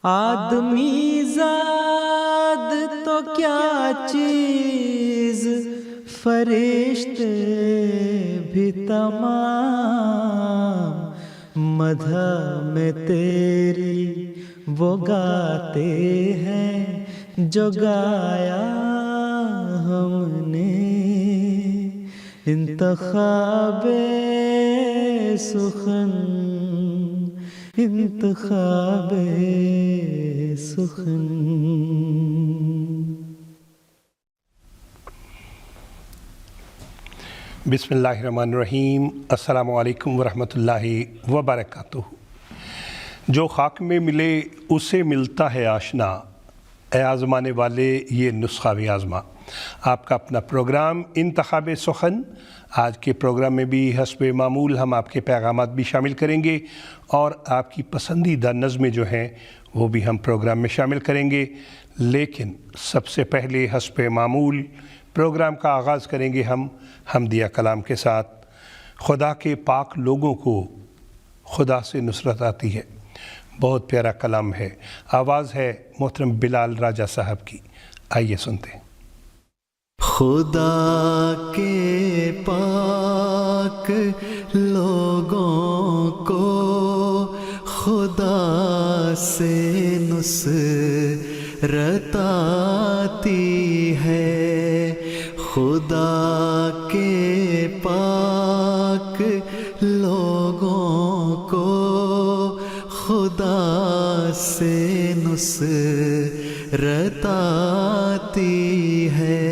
آدمی زاد تو کیا چیز، فرشتے بھی تمام، مدح میں تیری وہ گاتے ہیں جو گایا ہم نے، انتخاب سخن انتخاب سخن۔ بسم اللہ الرحمن الرحیم۔ السلام علیکم ورحمۃ اللہ وبرکاتہ۔ جو خاک میں ملے اسے ملتا ہے آشنا، اے آزمانے والے یہ نسخہ بھی آزما۔ آپ کا اپنا پروگرام انتخاب سخن۔ آج کے پروگرام میں بھی حسب معمول ہم آپ کے پیغامات بھی شامل کریں گے اور آپ کی پسندیدہ نظمیں جو ہیں وہ بھی ہم پروگرام میں شامل کریں گے، لیکن سب سے پہلے حسب معمول پروگرام کا آغاز کریں گے ہم حمدیہ کلام کے ساتھ۔ خدا کے پاک لوگوں کو خدا سے نصرت آتی ہے، بہت پیارا کلام ہے، آواز ہے محترم بلال راجہ صاحب کی، آئیے سنتے ہیں۔ خدا کے پاک لوگوں کو خدا سے نصرت آتی ہے، خدا کے پاک لوگوں کو خدا سے نصرت آتی ہے،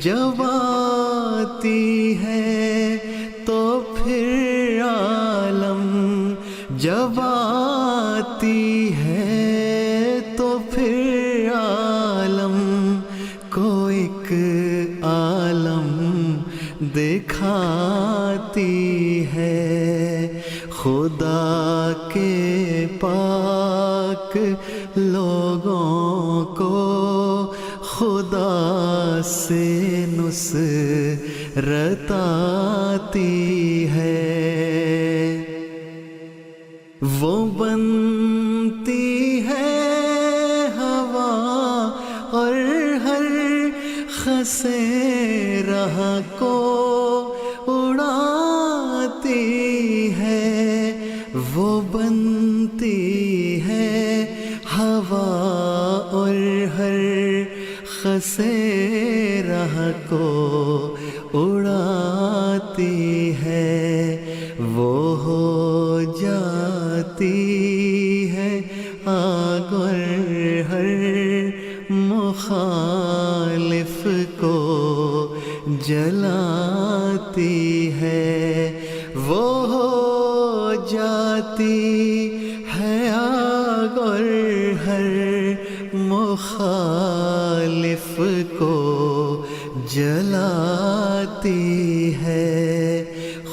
جب آتی ہے تو پھر عالم، جب آتی ہے تو پھر عالم کو ایک عالم دکھاتی ہے، خدا کے پاک لوگوں کو خدا سے نصرت آتی ہے، وہ بنتی ہے ہوا اور ہر خسے راہ کو اڑاتی ہے، وہ بنتی ہے ہوا اور ہر خسے راہ کو اڑاتی ہے، وہ ہو جاتی ہے آگ اور ہر مخالف کو جلاتی ہے، وہ ہو جاتی ہے آگ اور ہر مخالف کو جلاتی ہے،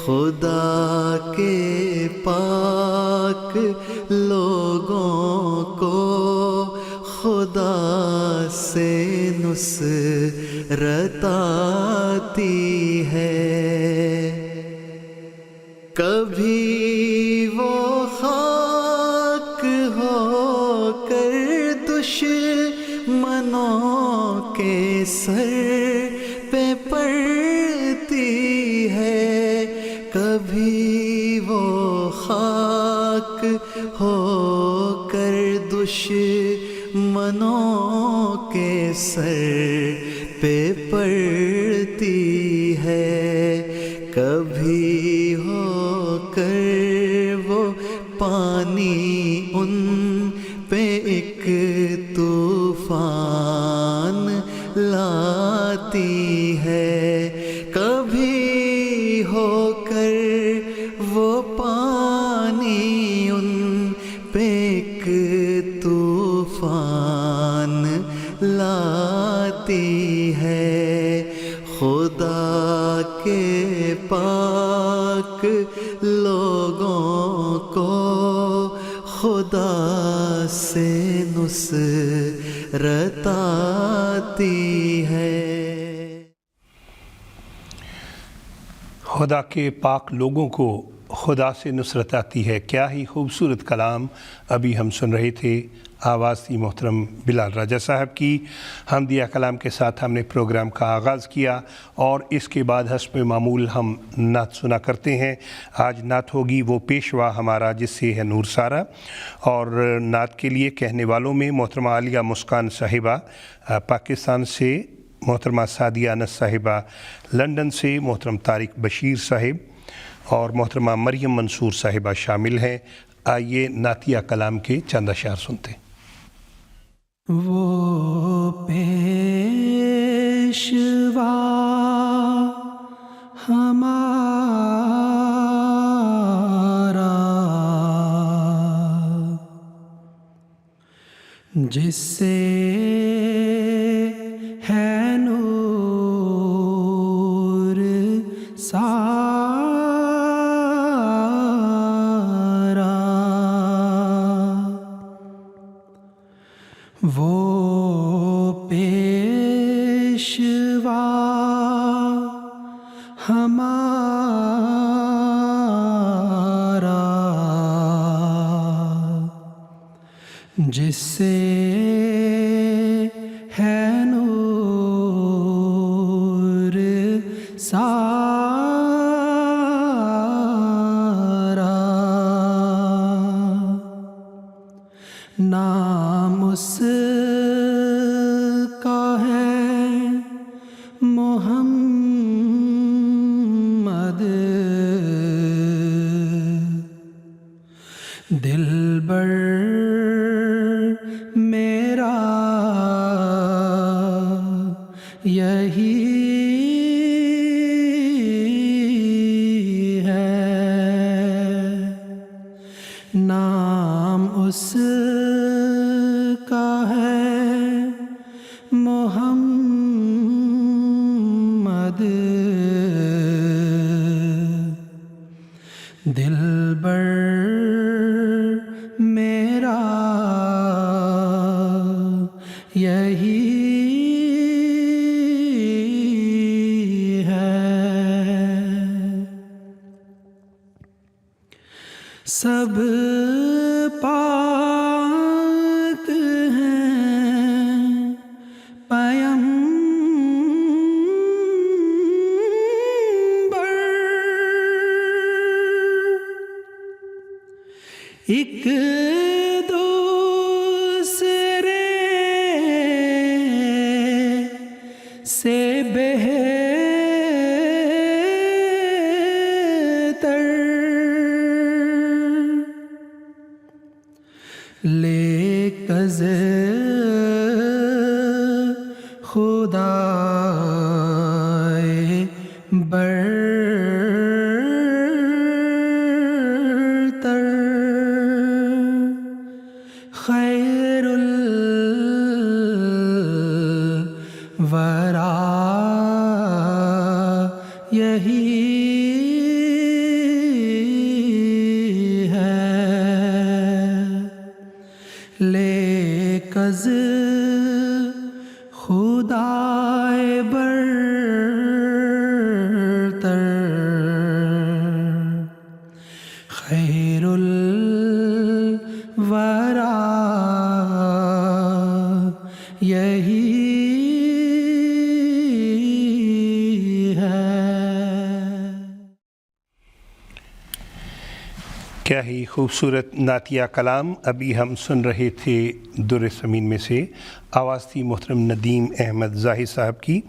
خدا کے پاک لوگوں کو خدا سے نصرت آتی ہے، کبھی وہ خاک ہو کر دشمنوں کے سر پہ پڑتی ہے، کبھی وہ خاک ہو کر دشمنوں کے سر پہ پڑتی ہے، کبھی ہو کر وہ پانی ان پہ ایک طوفان لاتی ہے، کبھی ہو کر وہ پانی ان پہ ایک طوفان لاتی ہے، خدا کے پاک لوگوں کو خدا سے نصرت آتی ہے۔ خدا کے پاک لوگوں کو خدا سے نصرت آتی ہے، کیا ہی خوبصورت کلام ابھی ہم سن رہے تھے۔ آواز تھی محترم بلال راجہ صاحب کی۔ حمدیہ کلام کے ساتھ ہم نے پروگرام کا آغاز کیا اور اس کے بعد حسب معمول ہم نعت سنا کرتے ہیں۔ آج نعت ہوگی وہ پیشوا ہمارا جس سے ہے نور سارا، اور نعت کے لیے کہنے والوں میں محترمہ عالیہ مسکان صاحبہ پاکستان سے، محترمہ سعدیہ انس صاحبہ لندن سے، محترم طارق بشیر صاحب اور محترمہ مریم منصور صاحبہ شامل ہیں۔ آئیے نعتیہ کلام کے چند اشعار سنتے ہیں۔ وہ پیشوا ہمارا جس سے ہے نور سارا، وہ پیشوا ہمارا جس سے ہے نور سارا، نام اس کا ہے محمد، دلبر میرا یہی ہے، نام اس کا ہے محمد، دلبر میرا یہی ہے، سب پاک ہیں پیمبر، ایک دوسرے سے بہتر، لیکز خدائے برتر، خیر الورا یہی ہے، لیکز خدائے برتر، خیر الورا یہی ہے۔ کیا ہی خوبصورت نعتیہ کلام ابھی ہم سن رہے تھے در سمین میں سے۔ آواز تھی محترم ندیم احمد زاہد صاحب کی۔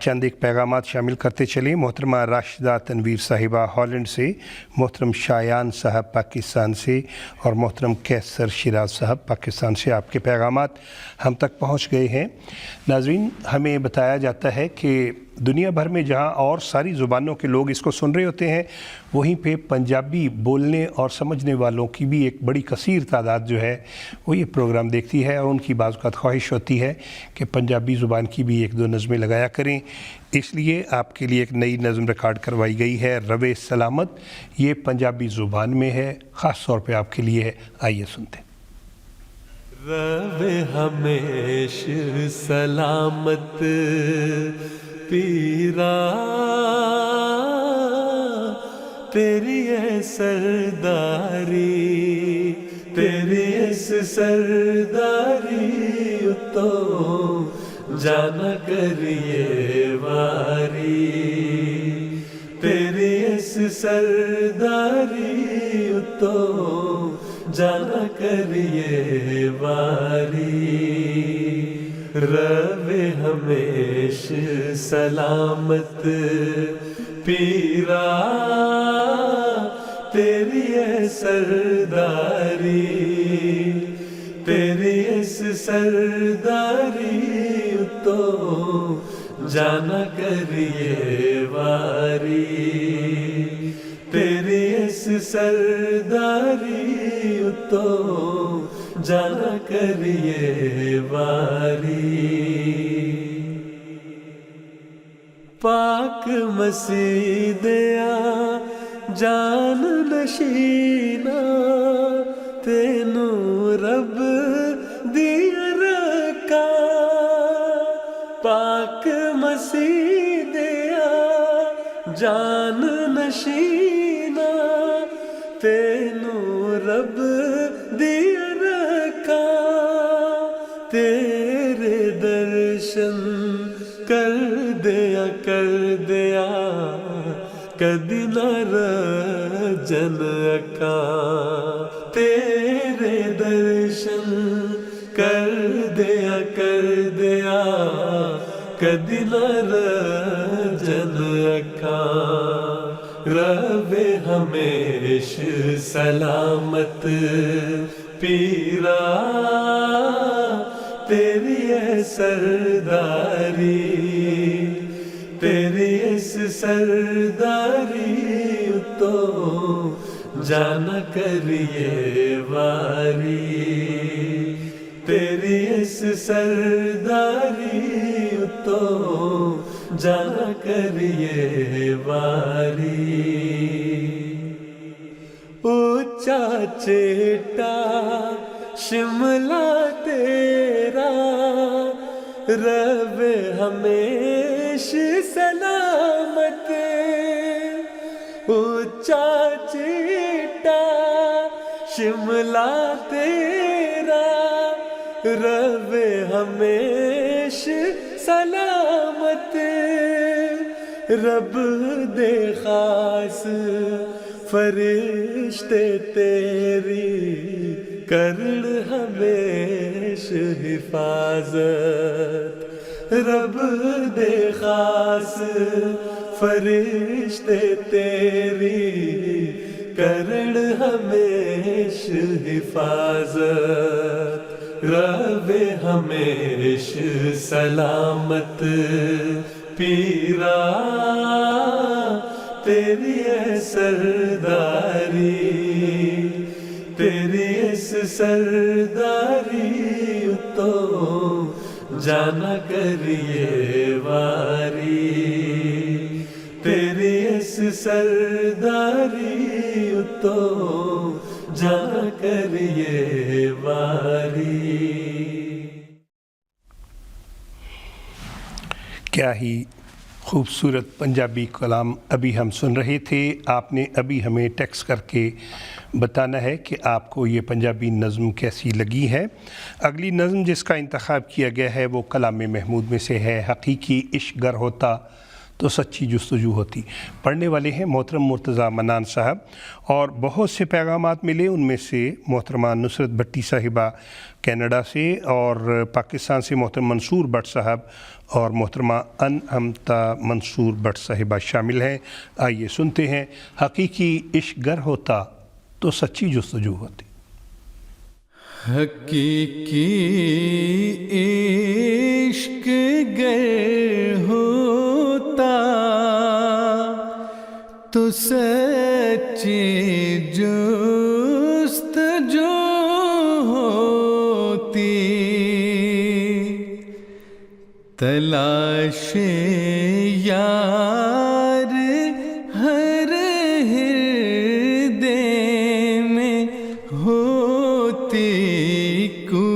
چند ایک پیغامات شامل کرتے چلیں۔ محترمہ راشدہ تنویر صاحبہ ہالینڈ سے، محترم شایان صاحب پاکستان سے اور محترم کیسر شیراز صاحب پاکستان سے آپ کے پیغامات ہم تک پہنچ گئے ہیں۔ ناظرین، ہمیں بتایا جاتا ہے کہ دنیا بھر میں جہاں اور ساری زبانوں کے لوگ اس کو سن رہے ہوتے ہیں، وہیں پہ پنجابی بولنے اور سمجھنے والوں کی بھی ایک بڑی کثیر تعداد جو ہے وہ یہ پروگرام دیکھتی ہے، اور ان کی بعض اوقات خواہش ہوتی ہے کہ پنجابی زبان کی بھی ایک دو نظمیں لگایا کریں۔ اس لیے آپ کے لیے ایک نئی نظم ریکارڈ کروائی گئی ہے، روے سلامت۔ یہ پنجابی زبان میں ہے، خاص طور پہ آپ کے لیے ہے۔ آئیے سنتے ہیں۔ روے ہمیش سلامت پیرا تیری ہے سرداری، تیری اس سرداری تو جانا کریے واری، تیری اس سرداری تو جانا کریے واری، روے ہمیش سلامت پیرا، تیری ہے سرداری، تیری اس سرداری تو جانا کریے واری، تیری اس سرداری تو جانا کریے واری، پاک مسیدیا جان نشینا تینو رب دیا رکھا، پاک مسیدیا جان نشینا تینو رب دیا رکھا، تیرے درشن کر دیا کدی نہ رجن اکا، تیرے درشن کر دیا کدی نہ رجن اکا، روے ہمیش سلامت پیرا، تیری ہے سرداری، تیری اس سرداری تو جانا کریے واری، تیری اس سرداری تو جانا کریے واری، اونچا چیٹا شملہ تیرا روے ہمیش سلامت، اونچا چیٹا شملہ تیرا روے ہمیش سلامت، رب دے خاص فرشتے تیری کرن ہمیش حفاظت، رب دے خاص فرشتے تیری کرن ہمیش حفاظت، روے ہمیش سلامت پیرا، تیری ہے سرداری، تیری اس سرداری تو جانا کریے واری، تیری اس سرداری تو جانا کریے واری۔ کیا ہی خوبصورت پنجابی کلام ابھی ہم سن رہے تھے۔ آپ نے ابھی ہمیں ٹیکسٹ کر کے بتانا ہے کہ آپ کو یہ پنجابی نظم کیسی لگی ہے۔ اگلی نظم جس کا انتخاب کیا گیا ہے وہ کلام محمود میں سے ہے، حقیقی عشق گر ہوتا تو سچی جستجو ہوتی۔ پڑھنے والے ہیں محترم مرتضیٰ منان صاحب، اور بہت سے پیغامات ملے، ان میں سے محترمہ نصرت بھٹی صاحبہ کینیڈا سے، اور پاکستان سے محترم منصور بٹ صاحب اور محترمہ انعمتہ منصور بٹ صاحبہ شامل ہیں۔ آئیے سنتے ہیں، حقیقی عشق گر ہوتا تو سچی جستجو ہوتی۔ حقیقی عشق گر ہوتا تو سچی جستجو ہوتی، تلاش یار ہر ہردے میں ہوتی، کو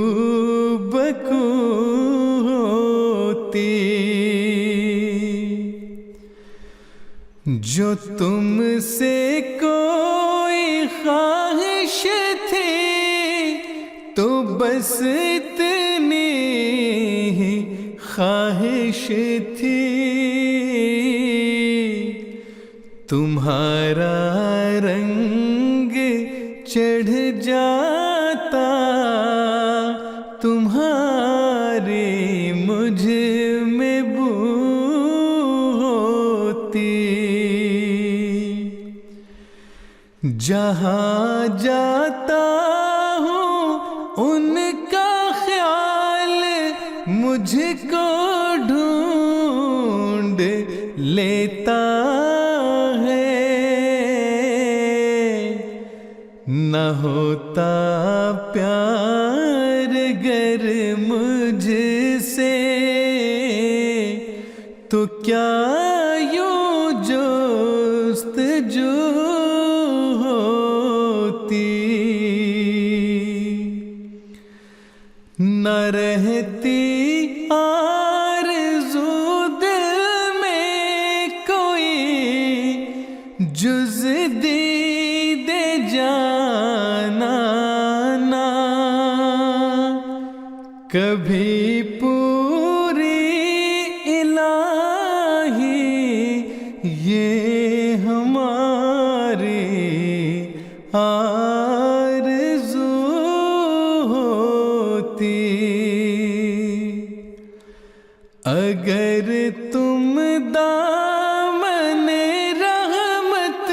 بکو ہوتی، جو تم سے بس اتنی ہی خواہش تھی تمہارا رنگ چڑھ جاتا تمہاری مجھ میں بو ہوتی جہاں جاتا ہوں ان کا خیال مجھ کو ڈھونڈ لیتا ہے نہ ہوتا پیار گر مجھ سے تو کیا یوں جستجو ہوتی نہ رہتی آرزو دل میں کوئی جز دید جانا نا کبھی پوری الہی یہ ہماری آرزو ہوتی اگر تم دامن رحمت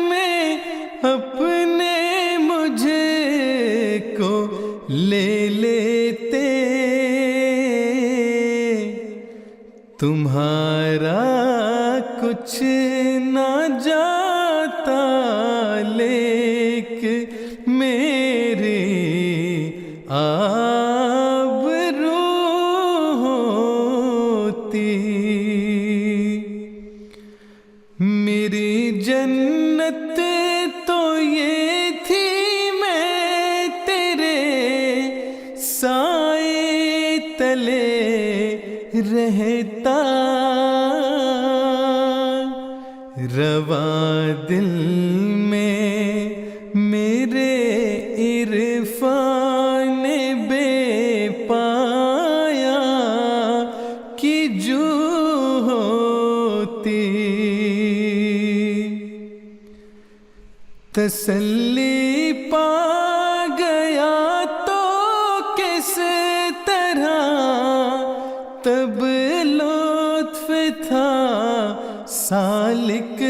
میں اپنے مجھ کو لے لیتے تمہارا کچھ نہ جاتا لیک میری آبرو ہوتی میری جنت تو یہ تھی میں تیرے سائے تلے رہتا رواں دل میں میرے عرفان بے پایا کی جو ہوتی تسلی پا گیا تو کس طرح تب لطف تھا سالک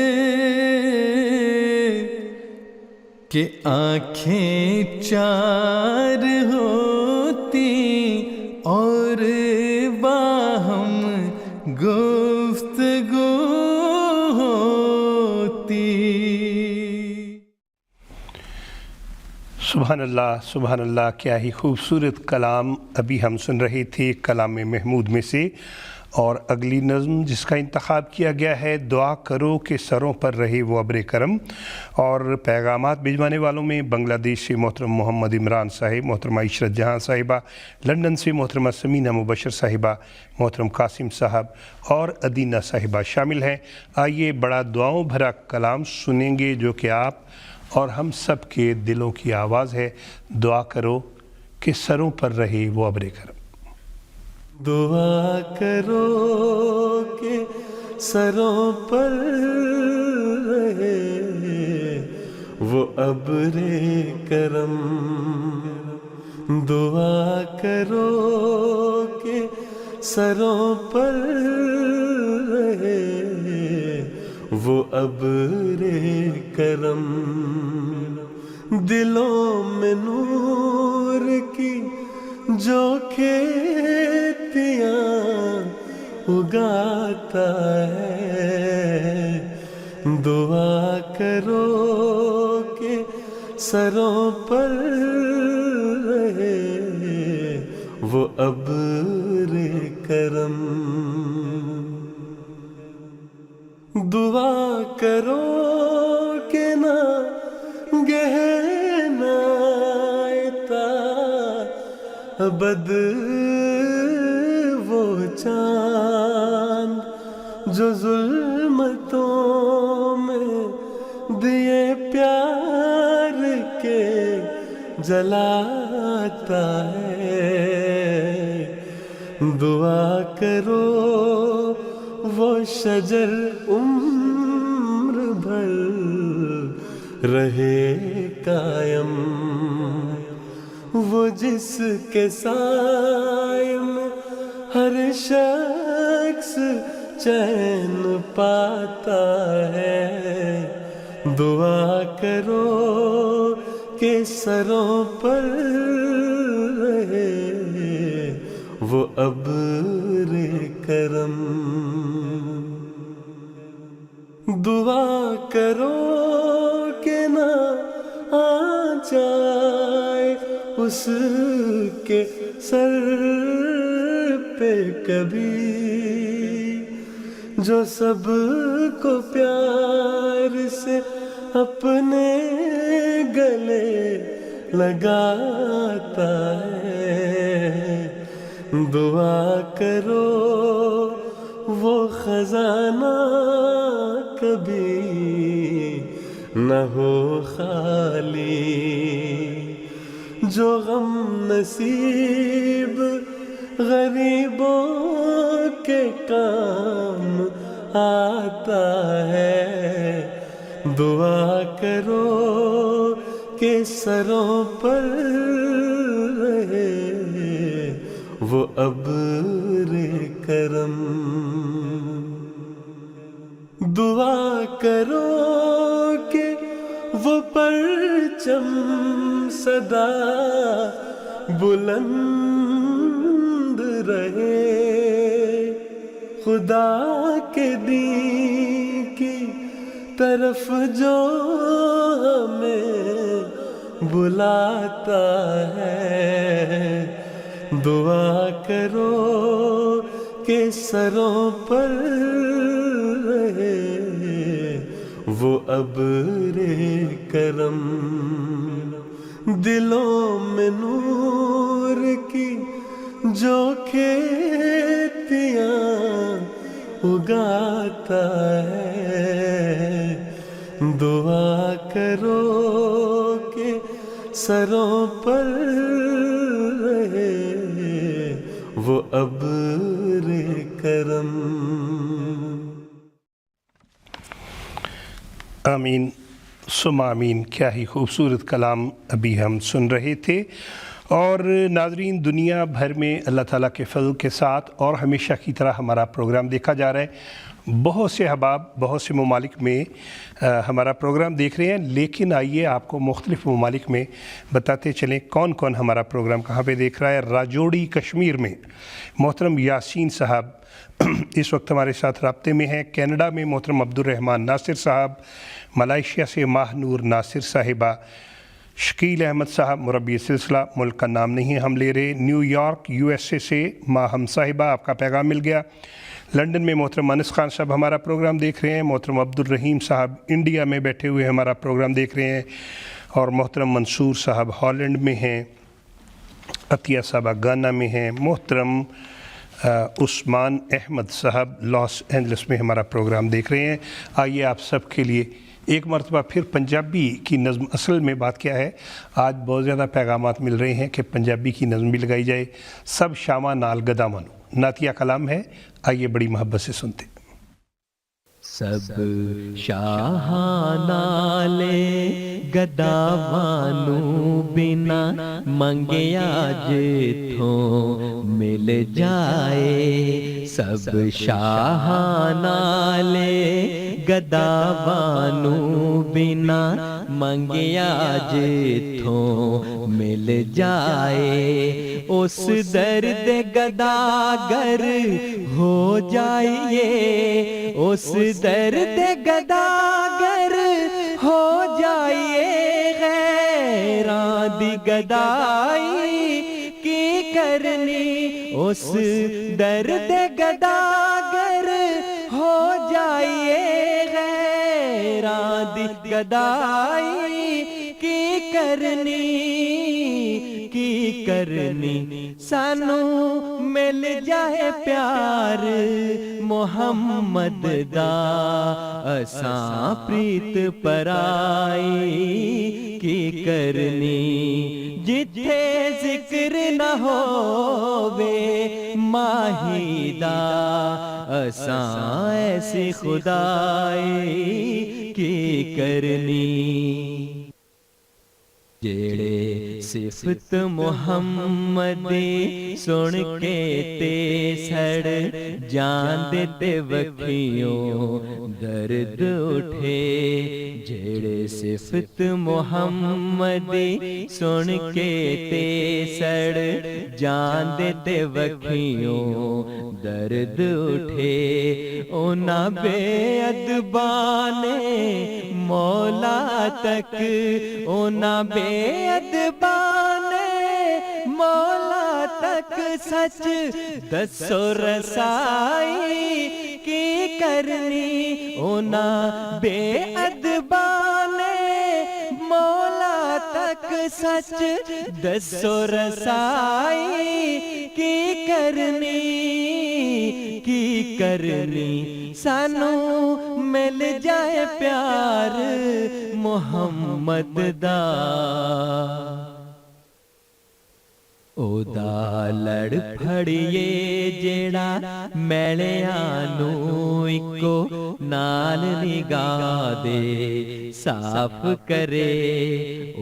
کہ آنکھیں چار ہوتی اور باہم گفتگو ہوتی سبحان اللہ کیا ہی خوبصورت کلام ابھی ہم سن رہے تھے کلام محمود میں سے اور اگلی نظم جس کا انتخاب کیا گیا ہے دعا کرو کہ سروں پر رہے وہ ابر کرم اور پیغامات بھجوانے والوں میں بنگلہ دیش سے محترم محمد عمران صاحب محترمہ عشرت جہاں صاحبہ لندن سے محترمہ سمینہ مبشر صاحبہ محترم قاسم صاحب اور ادینہ صاحبہ شامل ہیں آئیے بڑا دعاؤں بھرا کلام سنیں گے جو کہ آپ اور ہم سب کے دلوں کی آواز ہے دعا کرو کہ سروں پر رہے وہ ابر کرم دعا کرو کہ سروں پر رہے وہ ابر کرم دعا کرو کہ سروں پر رہے وہ ابر کرم دلوں میں نور کی جو کھیتیاں اگاتا ہے دعا کرو کہ سروں پر رہے وہ ابر کرم دعا کرو کہ نہ گہنا ابد وہ چاند جو ظلمتوں میں دیے پیار کے جلاتا ہے دعا کرو وہ شجر عمر بھر رہے قائم، وہ جس کے سائے میں ہر شخص چین پاتا ہے۔ دعا کرو کہ سروں پر رہے وہ ابر کرم۔ دعا کرو کہ نہ آ جائے اس کے سر پہ کبھی جو سب کو پیار سے اپنے گلے لگاتا ہے۔ دعا کرو وہ خزانہ کبھی نہ ہو خالی، جو غم نصیب غریبوں کے کام آتا ہے۔ دعا کرو کہ سروں پر رہے وہ ابر کرم۔ دعا کرو کہ وہ پرچم سدا بلند رہے، خدا کے دین کی طرف جو ہمیں بلاتا ہے۔ دعا کرو کہ سروں پر رہے وہ ابر کرم۔ دلوں میں نور کی جو کھیتیاں اگاتا ہے، دعا کرو کہ سروں پر رہے وہ ابر کرم۔ آمین ثم آمین۔ کیا ہی خوبصورت کلام ابھی ہم سن رہے تھے۔ اور ناظرین، دنیا بھر میں اللہ تعالیٰ کے فضل کے ساتھ اور ہمیشہ کی طرح ہمارا پروگرام دیکھا جا رہا ہے۔ بہت سے احباب بہت سے ممالک میں ہمارا پروگرام دیکھ رہے ہیں، لیکن آئیے آپ کو مختلف ممالک میں بتاتے چلیں کون کون ہمارا پروگرام کہاں پہ دیکھ رہا ہے۔ راجوڑی کشمیر میں محترم یاسین صاحب اس وقت ہمارے ساتھ رابطے میں ہیں۔ کینیڈا میں محترم عبدالرحمن ناصر صاحب، ملائیشیا سے ماہ نور ناصر صاحبہ، شکیل احمد صاحب مربی سلسلہ، ملک کا نام نہیں ہم لے رہے، نیو یارک USA سے ماہم صاحبہ، آپ کا پیغام مل گیا۔ لنڈن میں محترم انس خان صاحب ہمارا پروگرام دیکھ رہے ہیں۔ محترم عبدالرحیم صاحب انڈیا میں بیٹھے ہوئے ہمارا پروگرام دیکھ رہے ہیں، اور محترم منصور صاحب ہالینڈ میں ہیں، عطیہ صاحبہ گانا میں ہیں، محترم عثمان احمد صاحب لاس اینجلس میں ہمارا پروگرام دیکھ رہے ہیں۔ آئیے آپ سب کے لیے ایک مرتبہ پھر پنجابی کی نظم، اصل میں بات کیا ہے، آج بہت زیادہ پیغامات مل رہے ہیں کہ پنجابی کی نظم بھی لگائی جائے۔ سب شامہ نال گدا منو نعتیہ کلام ہے، آئیے بڑی محبت سے سنتے۔ سب شاہاں نالے گداوانو بنا منگیا جتھوں مل جائے، سب شاہاں نالے گداوانو بنا منگیا جتھوں مل جائے، اس درد گداگر ہو جائیے، اس درد گداگر ہو جائیے، غیراں دی گدائی کی کرنی، اس درد گداگر ہو جائیے، غیراں دی گدائی کی کرنی کرنی سانو مل جائے پیار محمد دا اساں پریت پرائی کی کرنی جتھے ذکر نہ ہووے ماہی دا اساں ایسی خدائی کی کرنی جیڑے صفت محمد سن کے تے سڑ جان تے وکھیوں درد اٹھے جیڑے صفت محمد سن کے تے سڑ جان تے وکھیوں درد اٹھے اونا بے ادبانے مولا تک اونا بے ادبانے مولا تک سچ دسو رسائی کی کرنی اونا بے ادبانے مولا تک سچ دسو رسائی کی کرنی سانو مل جائے پیار محمد دا او دا لڑ پھڑیے جیڑا میلیاں نو اکو نال نگاہ دے صاف کرے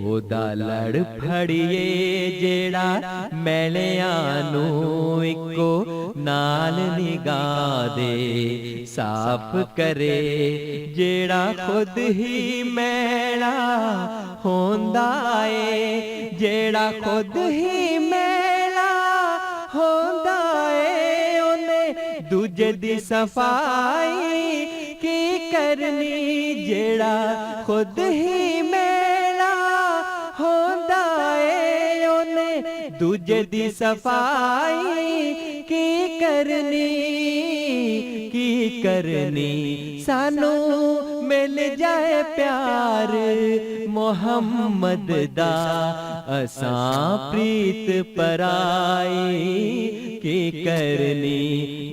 او دا لڑ پھڑیے جیڑا میلیاں نو اکو نال نگاہ دے صاف کرے جیڑا خود ہی میلا ہوندا اے جیڑا خود ہی میلا ہوندا اے اونے دوجے دی صفائی کی کرنی جیڑا خود ہی میلا ہوندا اے اونے دوجے دی صفائی کی کرنی سانو مل جائے پیار محمد دا اساں پریت پرائی کی کرنی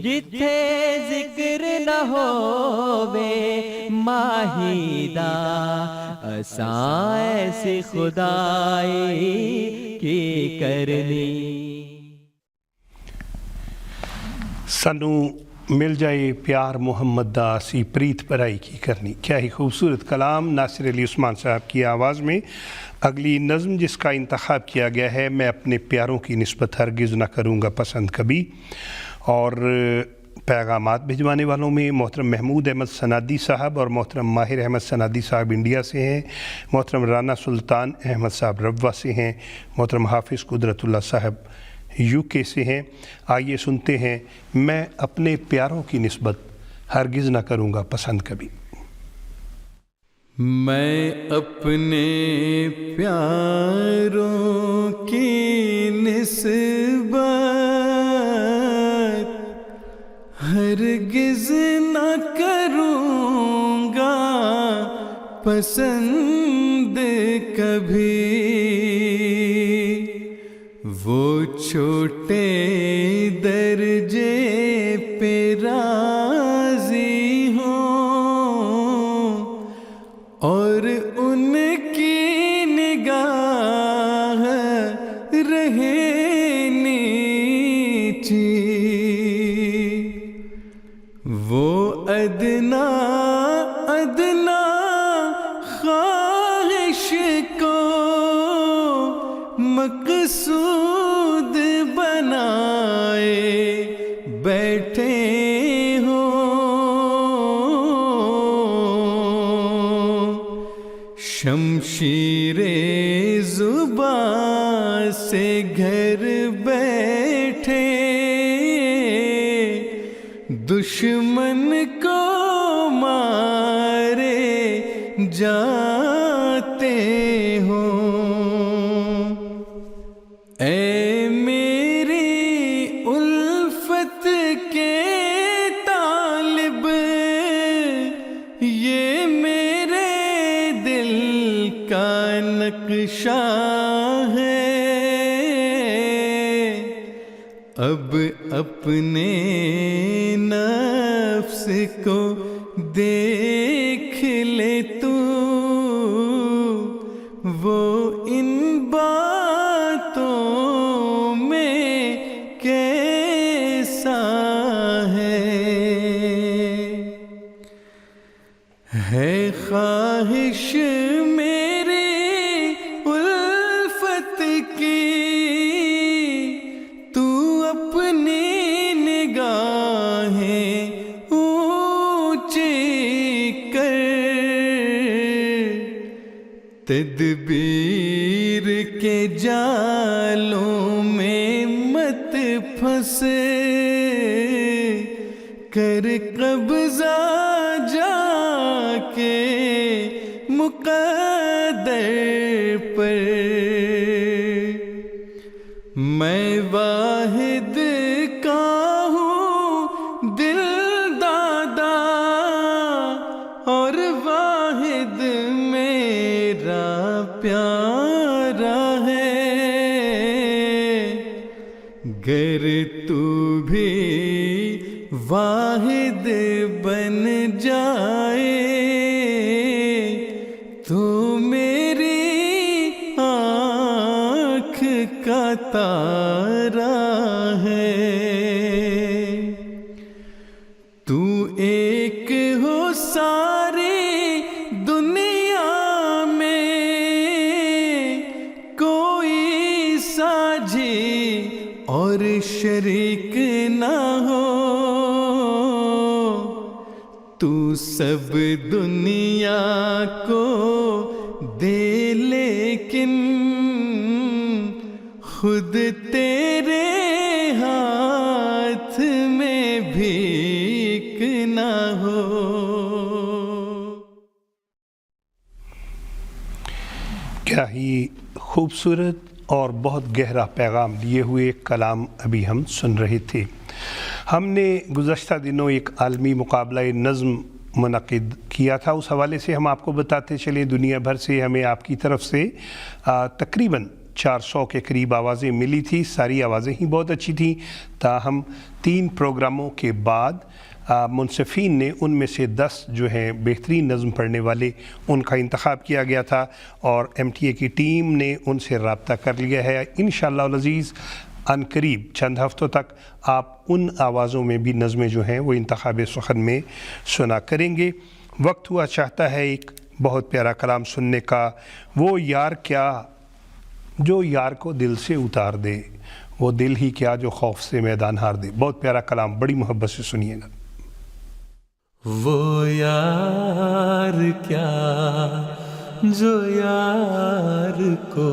جتھے ذکر نہ ہووے ماہی دا اساں ایسی خدائی کی کرنی سانو مل جائے پیار محمد دا اسی پریت پرائی کی کرنی. کیا ہی خوبصورت کلام ناصر علی عثمان صاحب کی آواز میں. اگلی نظم جس کا انتخاب کیا گیا ہے میں اپنے پیاروں کی نسبت ہرگز نہ کروں گا پسند کبھی. اور پیغامات بھجوانے والوں میں محترم محمود احمد سنادی صاحب اور محترم ماہر احمد سنادی صاحب انڈیا سے ہیں, محترم رانا سلطان احمد صاحب ربوہ سے ہیں, محترم حافظ قدرت اللہ صاحب یو کے سے ہیں. آئیے سنتے ہیں میں اپنے پیاروں کی نسبت ہرگز نہ کروں گا پسند کبھی. میں اپنے پیاروں کی نسبت ہرگز نہ کروں گا پسند کبھی. وہ چھوٹے درجے پہ راضی ہوں اور ان کی نگاہ رہے نیچی. وہ ادنا خواہش کو مقصود بنائے بیٹھے ہوں. شمشیر زبان سے گھر بیٹھے دشمن کو مارے جاتے ہوں. اے میری الفت کے طالب یہ میرے دل کا نقشہ ہے. اب اپنے نفس کو دیکھ لے تو، وہ ان باتوں میں کیسا ہے خواہش میری الفت کی، تو اپنی نگاہیں اونچی کر، تدبیر کے جالوں میں مت پھنسے، کر قبضہ جا کے مقدر پر، میں واحد کا ہوں دل دادا، اور واحد میرا پیارا ہے، گر تو بھی واحد بن جائے تو میری آنکھ کا تارا ہے، تو ایک ہو ساری دنیا میں، کوئی ساجھی اور شریک نہ ہو، تو سب دنیا کو دے لیکن خود تیرے ہاتھ میں بھیک نہ ہو۔ کیا ہی خوبصورت اور بہت گہرا پیغام لیے ہوئے کلام ابھی ہم سن رہے تھے۔ ہم نے گزشتہ دنوں ایک عالمی مقابلہ نظم منعقد کیا تھا، اس حوالے سے ہم آپ کو بتاتے چلیں دنیا بھر سے ہمیں آپ کی طرف سے تقریباً 400 کے قریب آوازیں ملی تھی، ساری آوازیں ہی بہت اچھی تھیں، تاہم 3 پروگراموں کے بعد منصفین نے ان میں سے 10 جو ہیں بہترین نظم پڑھنے والے ان کا انتخاب کیا گیا تھا، اور MTA کی ٹیم نے ان سے رابطہ کر لیا ہے۔ انشاءاللہ العزیز عن قریب چند ہفتوں تک آپ ان آوازوں میں بھی نظمیں جو ہیں وہ انتخاب سخن میں سنا کریں گے۔ وقت ہوا چاہتا ہے ایک بہت پیارا کلام سننے کا، وہ یار کیا جو یار کو دل سے اتار دے، وہ دل ہی کیا جو خوف سے میدان ہار دے۔ بہت پیارا کلام، بڑی محبت سے سنیے گا۔ وہ یار کیا جو یار کو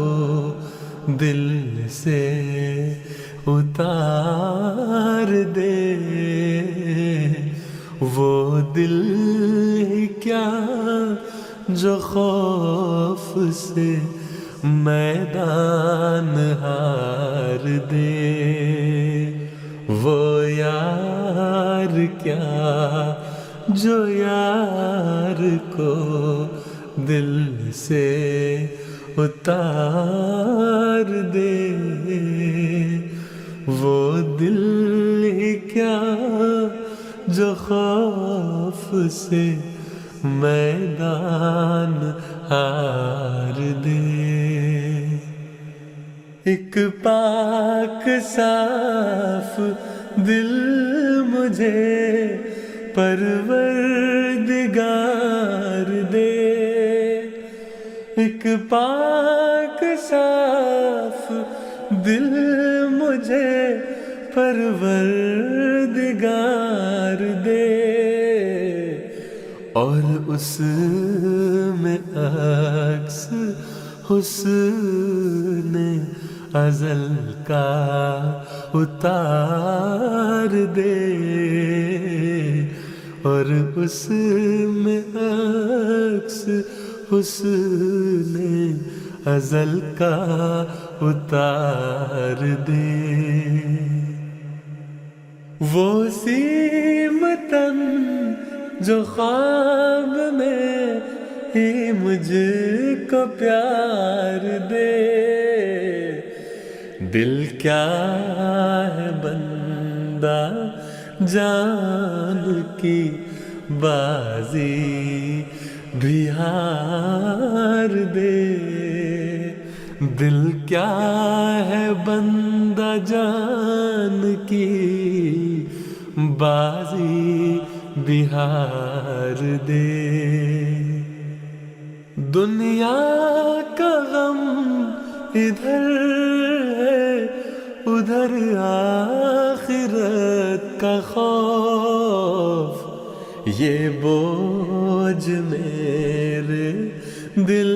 دل سے اتار دے، وہ دل کیا جو خوف سے میدان ہار دے، وہ یار کیا جو یار کو دل سے اتار دے، وہ دل کیا جو خوف سے میدان ہار دے۔ ایک پاک صاف دل مجھے پروردگار دے، ایک پاک صاف دل مجھے پروردگار دے، اور اس میں عکس حسن ازل کا اتار دے، اور اس میں عکس حسن ازل کا اتار دے، وہ سیمتن جو خواب میں ہی مجھ کو پیار دے، دل کیا ہے بندہ جان کی بازی بھی ہار دے، دل کیا ہے بندہ جان کی بازی بھی ہار دے۔ دنیا کا غم ادھر ہے، ادھر آخرت کا خوف، یہ بوجھ میرے دل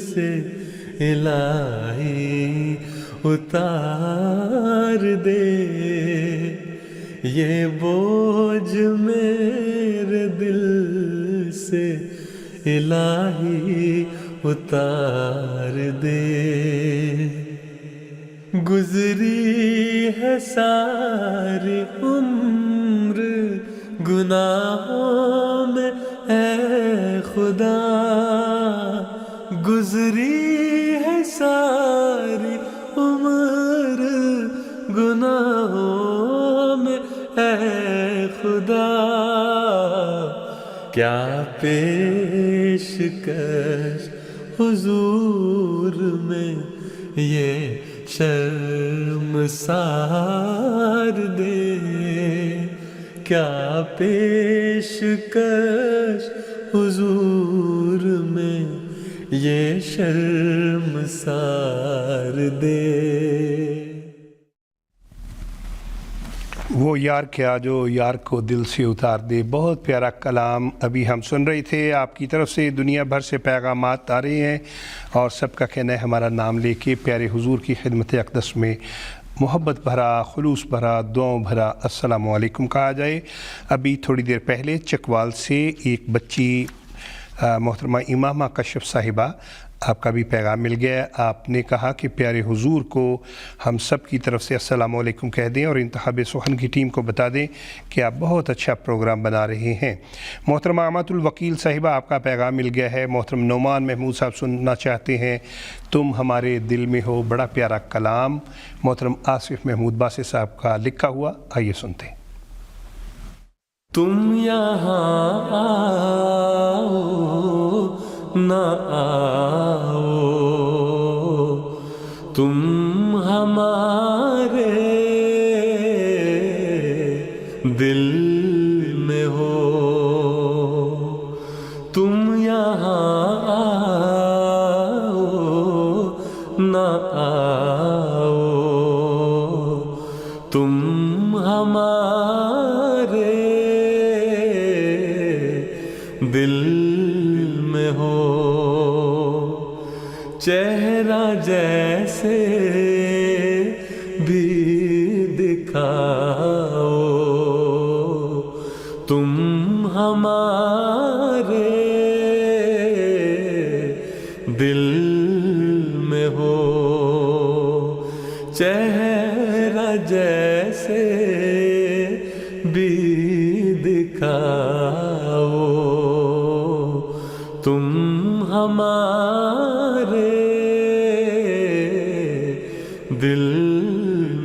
سے الہی اتار دے، یہ بوجھ میرے دل سے الہی اتار دے۔ گزری ہے ساری عمر گناہوں میں اے خدا، گزری ہے ساری عمر گناہوں میں اے خدا، کیا پیشکش حضور میں یہ شرمسار دے، کیا پیشکش حضور میں یہ شرمسار دے۔ وہ یار کیا جو یار کو دل سے اتار دے، بہت پیارا کلام ابھی ہم سن رہے تھے۔ آپ کی طرف سے دنیا بھر سے پیغامات آ رہے ہیں اور سب کا کہنا ہے ہمارا نام لے کے پیارے حضور کی خدمت اقدس میں محبت بھرا، خلوص بھرا، دعاؤں بھرا السلام علیکم کہا جائے۔ ابھی تھوڑی دیر پہلے چکوال سے ایک بچی محترمہ امامہ کشف صاحبہ، آپ کا بھی پیغام مل گیا۔ آپ نے کہا کہ پیارے حضور کو ہم سب کی طرف سے السلام علیکم کہہ دیں اور انتخاب سخن کی ٹیم کو بتا دیں کہ آپ بہت اچھا پروگرام بنا رہے ہیں۔ محترمہ احمد الوکیل صاحبہ، آپ کا پیغام مل گیا ہے۔ محترم نعمان محمود صاحب سننا چاہتے ہیں تم ہمارے دل میں ہو، بڑا پیارا کلام محترم آصف محمود باسط صاحب کا لکھا ہوا، آئیے سنتے ہیں۔ تم یہاں آؤ نہ آؤ، تم ہمارے دل میں ہو، تم یہاں آؤ نہ آؤ، تم ہمارے دل میں ہو، چہرہ جیسے بھی دکھاؤ، تم ہمارے دل میں ہو، چہرہ جیسے بھی دکھاؤ، تم ہمارے دل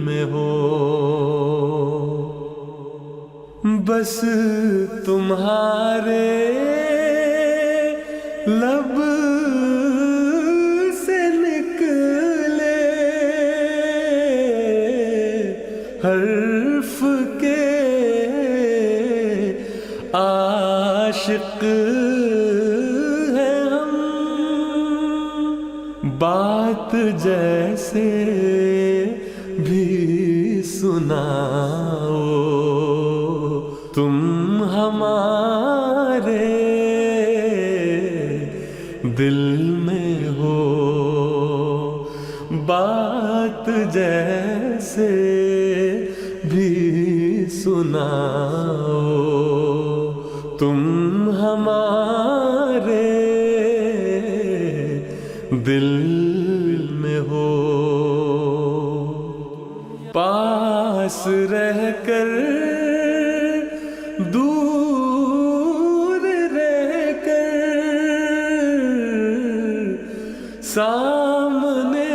میں ہو، بس تمہارے لب سے نکلے حرف کے عاشق ہیں ہم، بات جیسے بھی سناؤ، تم ہمارے دل میں ہو، بات جیسے بھی سناؤ، تم ہمارے دل میں ہو، پاس رہ کر دور رہ کر سامنے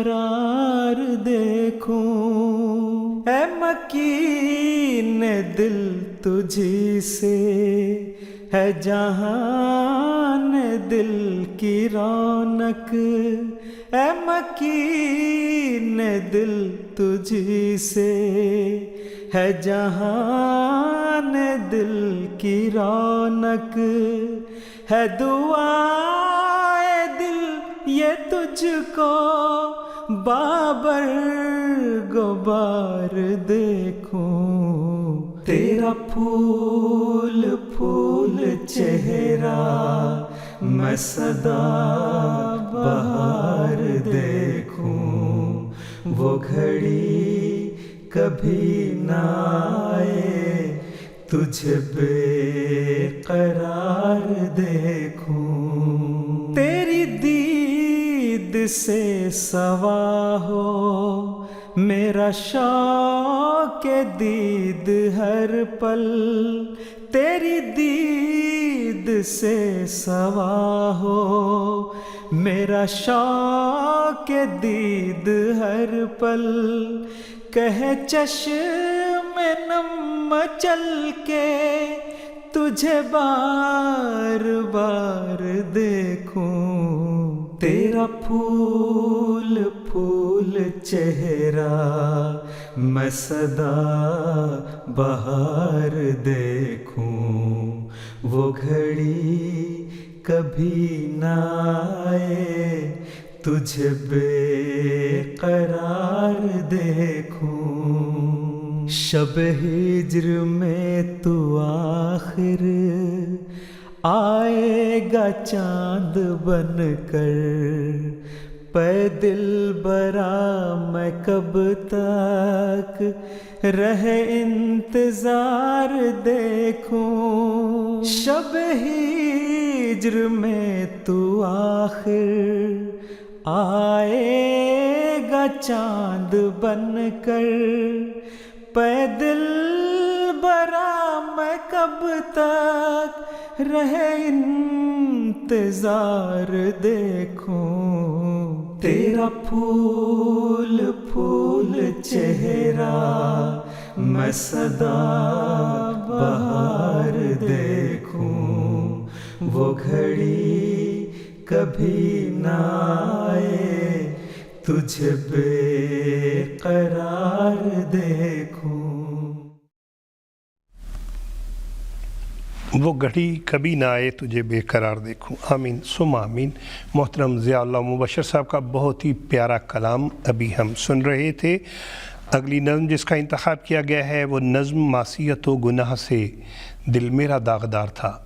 قرار دیکھوں اے مکین دل تجھی سے ہے جہان دل کی رونق اے مکین دل تجھی سے ہے جہان دل کی رونق ہے دعائے دل یہ تجھ کو بابر غبار دیکھوں تیرا پھول پھول چہرہ میں سدا بہار دیکھوں وہ گھڑی کبھی نہ آئے تجھے بے قرار دیکھوں تیری دید سے سوا ہو میرا شوق دید ہر پل تیری دید سے سوا ہو میرا شوق دید ہر پل کہے چشم نم چل کے تجھے بار بار دیکھوں تیرا پھول پھول چہرہ میں سدا بہار دیکھوں وہ گھڑی کبھی نہ آئے تجھے بے قرار دیکھوں شب ہجر میں تو آخر آئے گا چاند بن کر پے دل برا میں کب تک رہے انتظار دیکھوں شب ہجر میں تو آخر آئے گا چاند بن کر پے دل برا میں کب تک رہے انتظار دیکھوں تیرا پھول پھول چہرہ میں سدا بہار دیکھوں وہ گھڑی کبھی نہ آئے تجھے بے قرار دیکھوں وہ گھڑی کبھی نہ آئے تجھے بے قرار دیکھوں آمین ثم آمین محترم ضیاء اللہ مبشر صاحب کا بہت ہی پیارا کلام ابھی ہم سن رہے تھے اگلی نظم جس کا انتخاب کیا گیا ہے وہ نظم معصیت و گناہ سے دل میرا داغدار تھا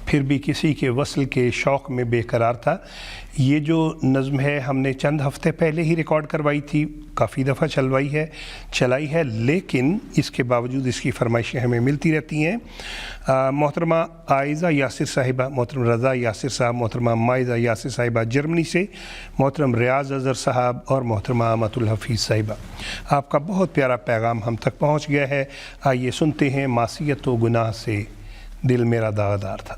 پھر بھی کسی کے وصل کے شوق میں بے قرار تھا یہ جو نظم ہے ہم نے چند ہفتے پہلے ہی ریکارڈ کروائی تھی کافی دفعہ چلائی ہے لیکن اس کے باوجود اس کی فرمائشیں ہمیں ملتی رہتی ہیں محترمہ عائزہ یاسر صاحبہ محترم رضا یاسر صاحب محترمہ مائزہ یاسر صاحبہ جرمنی سے محترم ریاض اظہر صاحب اور محترمہ امت الحفیظ صاحبہ آپ کا بہت پیارا پیغام ہم تک پہنچ گیا ہے آئیے سنتے ہیں معصیت و گناہ سے دل میرا داغدار تھا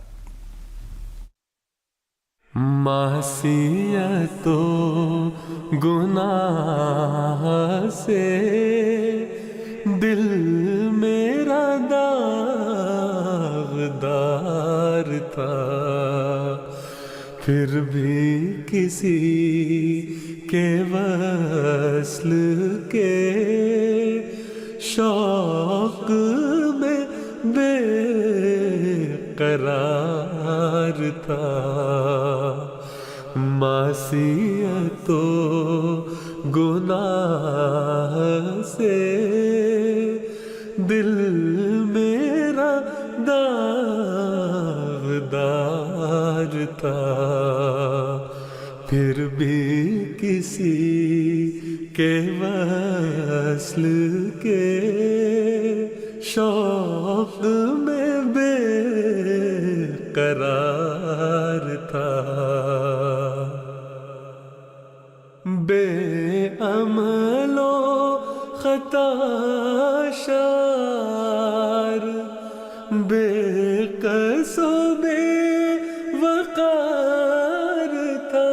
معصیت و گناہ سے دل میرا داغدار تھا پھر بھی کسی کے وصل کے شوق میں بے قرار تھا معصیت و گناہ سے دل میرا داغدار تھا پھر بھی کسی کے وصل کے شوق میں بے قرار تھا بے عمل و خطا شار بے قص و بے وقار تھا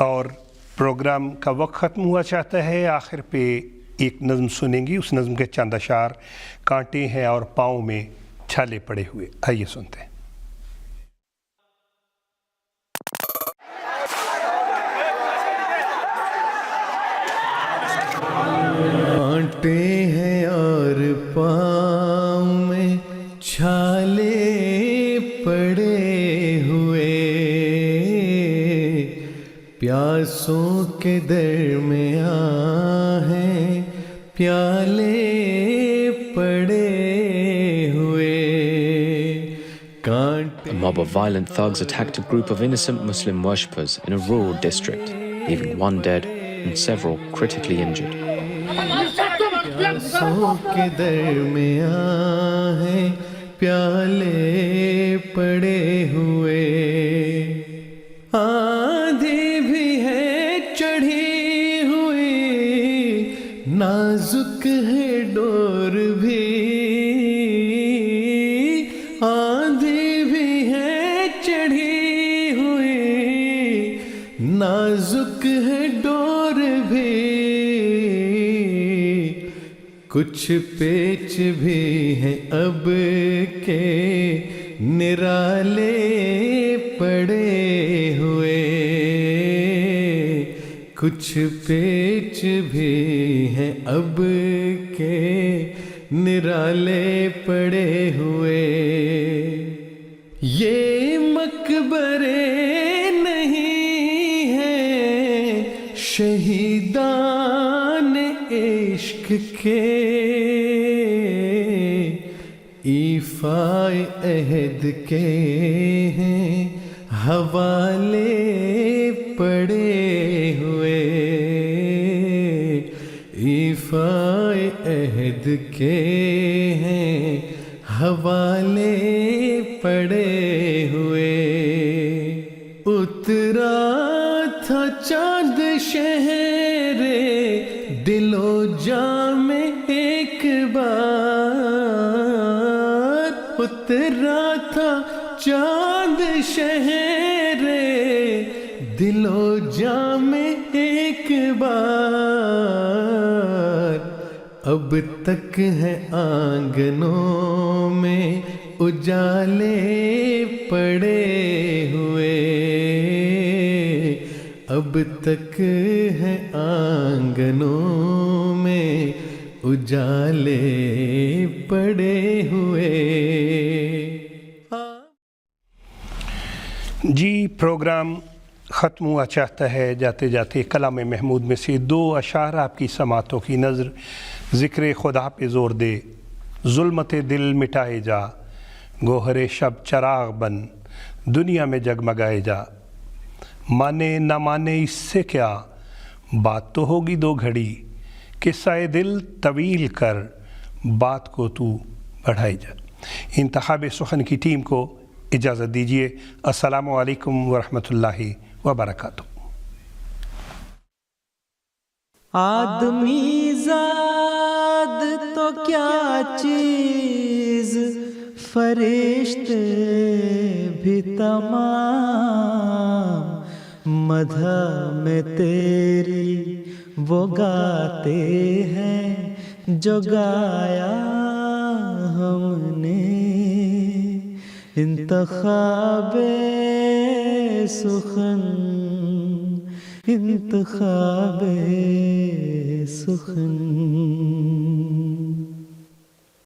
اور پروگرام کا وقت ختم ہوا چاہتا ہے، آخر پہ ایک نظم سنیں گی، اس نظم کے چند اشعار کانٹے ہیں اور پاؤں میں چھالے پڑے ہوئے، آئیے سنتے ہیں۔ کانٹے ہیں اور پاؤں میں چھالے پڑے ہوئے، پیاسوں کے درمیان ہیں پیالے پڑے ہوئے، کانٹے۔ A mob of violent thugs attacked a group of innocent Muslim worshippers in a rural district, leaving one dead and several critically injured. پیاسوں کے درمیان ہیں پیالے پڑے ہوئے، آندھی بھی ہے چڑھی ہوئی، نازک ہے ڈور بھی، آندھی بھی ہے چڑھی ہوئی، نازک ہے ڈور بھی، کچھ پیچ بھی ہیں اب کے نرالے پڑے ہوئے، کچھ پیچ بھی ہیں اب کے نرالے پڑے ہوئے، یہ مقبرے نہیں ہیں شہیدان عشق کے، ایفائے عہد کے ہیں حوالے پڑے ہوئے، ایفائے عہد کے ہیں حوالے پڑے ہوئے، اترا تھا چاند شہر دل و جاں میں ایک بار، اترا تھا چاند شہر دل و جاں میں ایک بار، اب تک ہے آنگنوں میں اجالے پڑے ہوئے، اب تک ہے آنگنوں میں اجالے پڑے ہوئے۔ جی پروگرام ختم ہوا چاہتا ہے، جاتے جاتے کلام محمود میں سے دو اشعار آپ کی سماعتوں کی نظر۔ ذکر خدا پہ زور دے، ظلمت دل مٹائے جا، گوہر شب چراغ بن، دنیا میں جگمگائے جا، مانے نہ مانے اس سے کیا، بات تو ہوگی دو گھڑی، قصہ دل طویل کر، بات کو تو بڑھائی جا۔ انتخاب سخن کی ٹیم کو اجازت دیجیے۔ السلام علیکم ورحمۃ اللہ وبرکاتہ۔ آدمی زاد تو کیا چیز، فرشتے بھی تمام، مدح میں تیری وہ گاتے ہیں جو گایا ہم نے انتخاب سخن انتخاب سخن